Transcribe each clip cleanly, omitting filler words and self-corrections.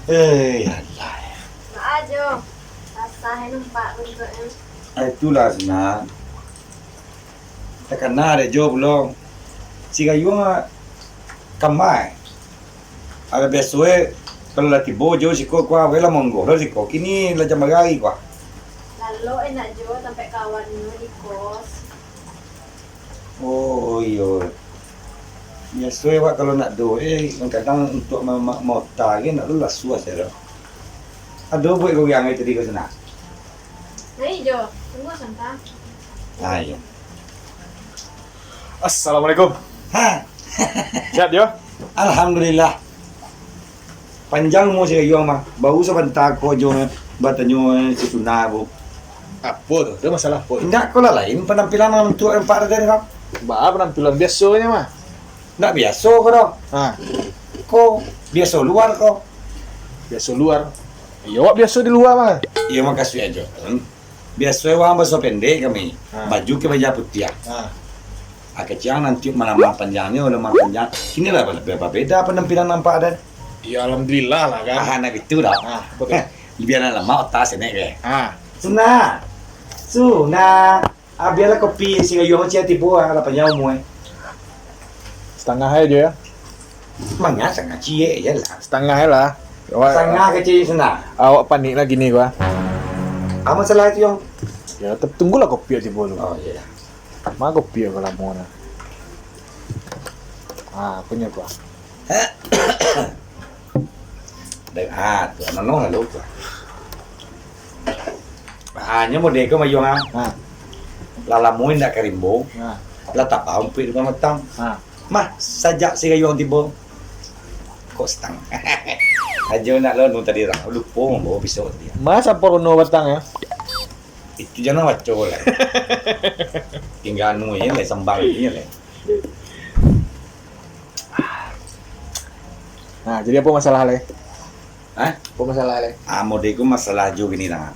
Alah. Mak aja. Rasain numpak juga em. Itulah senang. Takkan ada jo belum. Si kayu mah kamai. Ada besok kalau lagi bojo si kau kuah bela monggo. Lalu si kau kini lah jam lagi kuah. Lalu enak jo sampai kawan di kos. Oh iya. Biasa wak kalau nak do kadang untuk mau tagi nak lu lah suas ya. Aduh buat kau yang tadi kau sana. Nah jo, tunggu santai. Ayo. Assalamualaikum. Ha. Sehat yo? Alhamdulillah. Panjang mo si kayo mah. Bau sa banta ko jo batanyo si Tunabo. Apa tuh? Ada masalah apa? Tidak ko lain penampilan ng tua yang para din ka. Ba penampilan biasanya mah. Tidak biasa ko do. Ah, Ko biasa luar ko. biasa luar. Iya, wak biasa di luar mah. Iya makasih aja. Biasa wa basa pendek kami. Ah. Baju ke baju putih. Ah, Kecil nanti malam panjangnya oleh malam panjang. Kini lah beda penampilan nampak ada. ya alhamdulillah lah kan. Ah, nak itu dah. Ah, betul. Lebih anak lama otak sini ke. Ah, Suna. Suna. Biarlah kopi si kayu macam tipu lah panjang mu. setengah aja ya. Mangga sangat cie ya lah. Setengah aja lah. Awak, Sangat kecil Suna. awak panik lagi nih gua. Apa masalah itu yang? Ya, tetap tunggulah kopi aja dulu. Oh iya. Mah kopi kalau mau na. Ah, punya gua. Tuh nono lah lupa. Hanya mau deko mayong ah. Ah, Lalamuin dak karimbo. ah, Lah tak paham pi depan matang. ah. Mah sajak si kayong tibo. Kok setang. Aja nak lo tadi orang lupa mau bawa pisau dia. Mas apa rono batang ya? Itu jangan waco lah. Tinggal anu ya lah sambal ini lah. Nah, jadi apa masalah le? Hah? Apa masalah le? Mau deko masalah juga gini lah.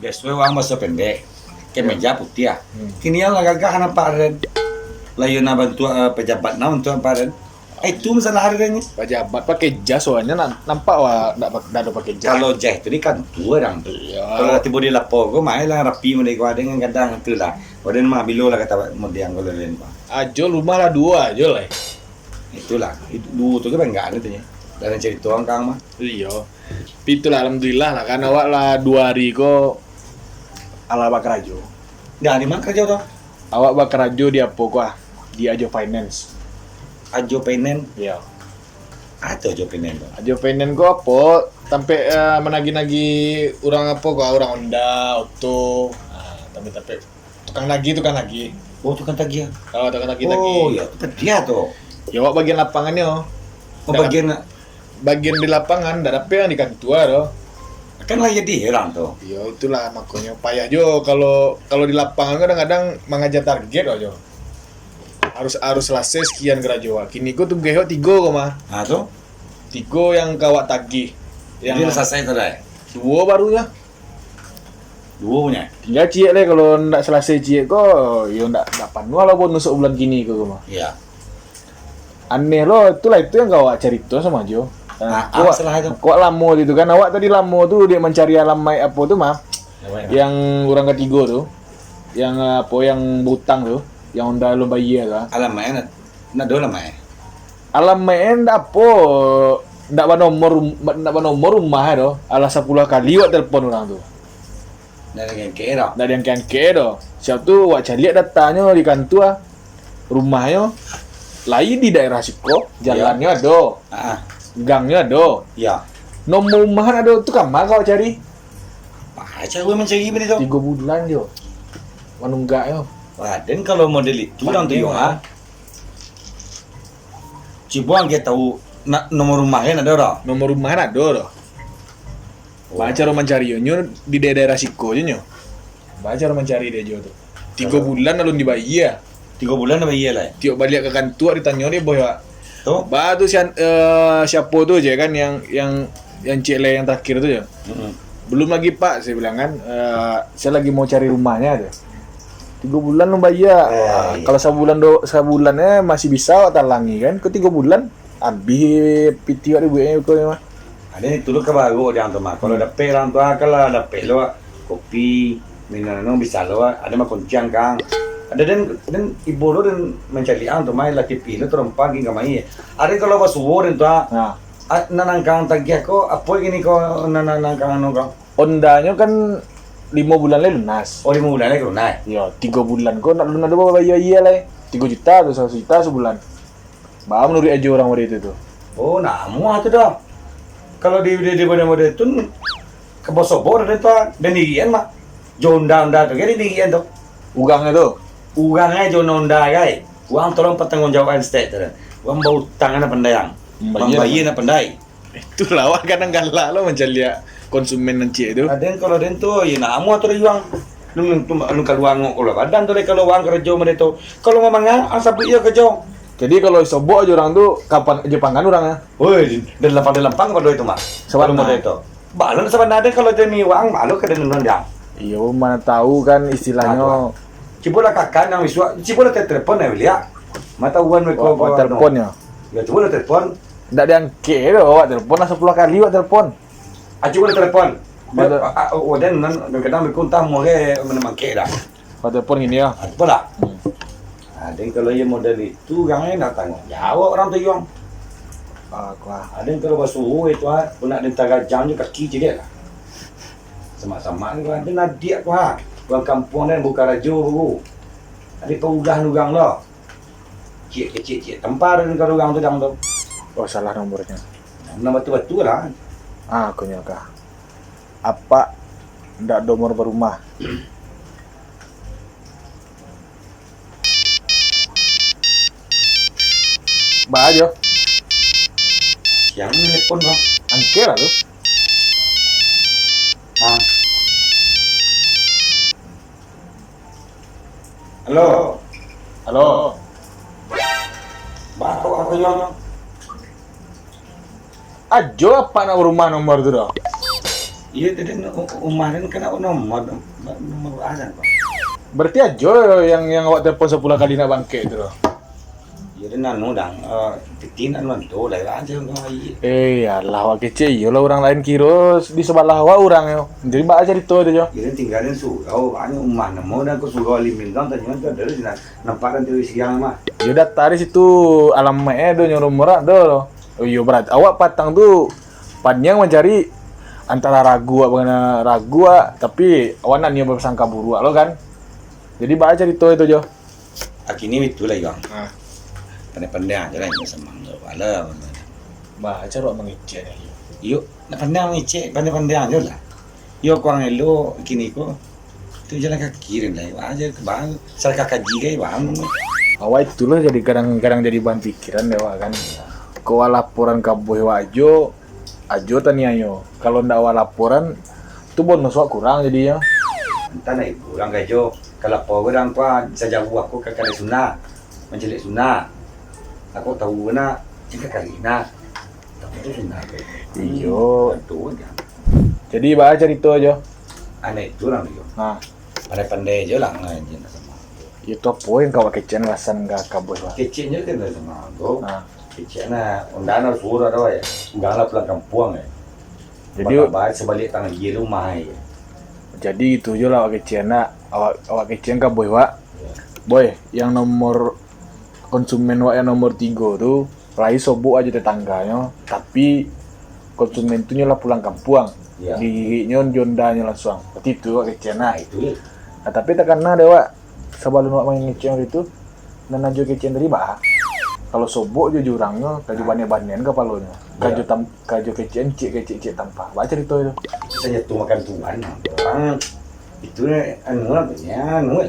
Biasanya orang masa pendek. Kemeja putih ah. Kini yang gagah nampak ren. Layu na bantu pejabat na untuk apa ren. Itu masalah hari ini. Pejabat pakai jas soalnya nampak wah enggak ada pakai jas. Kalau jah itu kan tua orang tu. Iya. Kalau tiba di lapo ko mai lah rapi mo deko ada dengan kadang tu lah. Waden mah bilo lah kata mo diang kalau len pa. Ajo rumah lah dua aja lah. Itulah. Itu dulu tu kan enggak ada tu ya. Dan cerita orang kang mah. Iya. Itulah alhamdulillah lah kan awak lah 2 hari ko ala bakarajo. Dah di mana kerja tu? Awak bakarajo di apa kuah? Di Ajo Finance. Ajo penen. Iya. Atau ajo penen tu. Ajo Finance ko apa? Sampai menagi-nagi orang apa ko? Orang Honda, auto. Nah, tapi tukang lagi. Oh tu kan tagih. Oh, tukang lagi. Oh ya, tu dia tu. Ya awak bagian lapangannya oh. Oh bagian Bagian di lapangan, dah apa yang di kantua doh. kan lah jadi orang tu. Ya itulah makanya payah jo kalau di lapangan kadang-kadang mengajar target aja. Harus selesai sekian gerajo. Kini ku tunggu 3 kok mah. Ah tu. 3 yang kawak tagih. Yang Yang selesai tu dah. 2 barunya. 2 punya. Tinggal cie le kalau ndak selesai cie kok ya ndak panuh lah bonus bulan kini kok mah. Ya. Aneh loh, itulah itu yang kawak cerita sama Jo. Nah, apa salah itu? Kok lamo gitu kan awak tadi lamo tuh dia mencari alamai apa tuh mah? Yang orang ketiga tuh. Yang apa yang butang tuh, yang udah lomba iya tuh. Alamak nak do lamai. Alamai ndak apa ndak ba nomor rumah tuh. Ala 10 kali wak telepon orang tuh. Dari yang kira. Dari yang kan tuh. Siap tuh wak cari datanya di kantua. Rumahnya lain di daerah Siko, jalannya ada, Ah, gangnya ada. ya. Nomor rumah ada tuh kamar kau cari. Baca gue mencari benda 3 tu. bulan jo. Manunggak yo. Wah, dan kalau model itu orang tu yo ah. Cibuang kita tahu nak nomor rumahnya ada orang. Nomor rumah ada doh. Baca orang mencari yo nyo di daerah Siko jo nyo. Baca orang mencari dia jo tuh. 3 bulan lalu dibayar. Ya. 3 bulan apa iya lah. Tiok balik ke kantor ditanya dia boy. Tu? Batu siapa tuh aja kan yang cele yang terakhir tuh ya. Belum lagi Pak, saya bilang kan, saya lagi mau cari rumahnya aja. 3 bulan lo bayar. Iya. Kalau sebulannya masih bisa talangi kan, ke 3 bulan Abi piti wak dibuatnya kau ni mah. Ada ni tulu ke baru orang tu mah. Kalau ada pe orang tua kalau ada pe lo kopi minum bisa lo ada mah kuncian kang. Ada dan ibu lo dan mencari ang tu mah laki pi lo terus pagi kamai. Ada kalau pas suwo dan tu Nah, nanang kang tagih ko apa gini ko nanang kang anu kang. ondanya kan 5 bulan lah lunas. Oh 5 bulan lagi runai. Ya, 3 bulan kau nak lunas berapa bayi lah? 3 juta atau 1 juta sebulan. Bah menurut aja orang waktu itu tuh. Oh namu tu dah. Kalau di model tu ke bosobor dan tu dan dirian mah. Jonda tu jadi dirian tu. Ugangnya tuh. Urangnya jonda guys. Uang tolong pertanggungjawaban state tu. Uang bau tangan pendayang. Membayar na pandai. Itu lawak kadang galak lo mencari konsumen nanti itu. Ada kalau den tu ya namu tu uang. Nung kaluang kalau badan tu kalau uang kerja mereka. Kalau memang asap iya kerja. Jadi kalau sobok aja orang tuh kapan aja panggan orangnya. Woi, dan lapang pada itu mah. Sebenarnya. Kalau model itu. Balon sebenarnya kalau demi uang malu ke dengan nendang. Iya, mana tahu kan istilahnya. Cibola kakak yang wiswa, cibola telepon ya Wilya. Mata uan mereka Wak teleponnya. Ya cibola telepon. Nggak diangkat loh, wak telepon lah 10 kali wak telepon. Cibola telepon. Mata- Oh dan kadang mereka entah mau ke mana ke dah. Wak telepon gini ya. Apa lah? Ada kalau yang model itu yang nak tanggung jawab orang tu yang. Wah. Ada kalau basuh itu nak dentara jamnya kaki je dia lah. Sama-sama ni ada nak dia Orang kampung dan buka rajo baru. Ada perugahan lah. Cik tempar dan kalau orang tu dang tu. Oh salah nomornya. Nama betul-betul lah. Aku nyangka. Apa ndak nomor berumah? Bah aja. Yang telepon bang. Angkat lah tuh. Halo. Halo. Bang, kau apa yang? Ajo apa nak rumah nomor tu dah? Iya, tadi umarin kena nomor azan bang. Berarti ajo yang awak telepon 10 kali nak bangkit tu dah. Iya, dan nanu dang. Titin anu tu lah aja ngai. Alah awak kecil, yolah orang lain kira di sebelah awak orang yo. Jadi mbak cerita tu jo. Iya, tinggalin surau. Anu umah nemu dan aku surau limintan tanya tu ada di nampakan tu siang mah. Yo daftar di situ alamatnya do nyuruh murah do. Oh iya berat. Awak patang tu panjang mencari antara ragu apa ragu tapi awak nak niat bersangka buruk lo kan. Jadi mbak cerita itu jo. Akini itu lah yang. Pandai-pandai aja lah yang semang tu. Alah. Mbak cara mengicen ya. Yuk, pandai ngecek, pandai-pandai aja lah. Yuk kuang elo kini ko. Tu jalan kaki lah. Aja ke bang. Saya kakak jigai bang. Awak itulah jadi kadang-kadang jadi bahan pikiran dewa kan. Kau laporan kaboy wajo, ajo tanya yo. Kalau ndak awak laporan, tu bonus wak kurang jadinya. Entah nak ibu orang gajo. Kalau apa orang tua saja aku kakak sunah, mencelik sunah. Aku tahu mana jika kali na. Tahu tu sunah. Iyo. Tu aja. Jadi mbak cerita aja. Aneh tu orang tu. Nah, Pandai-pandai je lah ngajin sama. itu apa yang kau kecen rasan gak kaboy wak. Kecilnya kan sama tu. Nah, Kecilnya undangan suruh ada ya. Undangan pulang kampung ya. jadi baik sebalik tangan dia rumah ya. jadi itu aja lah awak kecen awak kecen kaboy wak. Boy, yang nomor konsumen wak yang nomor 3 tu rai sobok aja tetangganya, tapi konsumen tu nyolah pulang kampung. Ya. Dirinya jondanya langsung. Berarti itu wak kecen Nah itu ya. Nah, tapi tak kena dewa sebelum wak main kecen itu dan ajo kecen dari bah. Kalau sobok je jurangnya, kaju banyak-banyak kepalanya. Kaju kecen cik tanpa. Baca cerita itu. Saya tu makan tuan. Orang itu anu lah punya anu lah.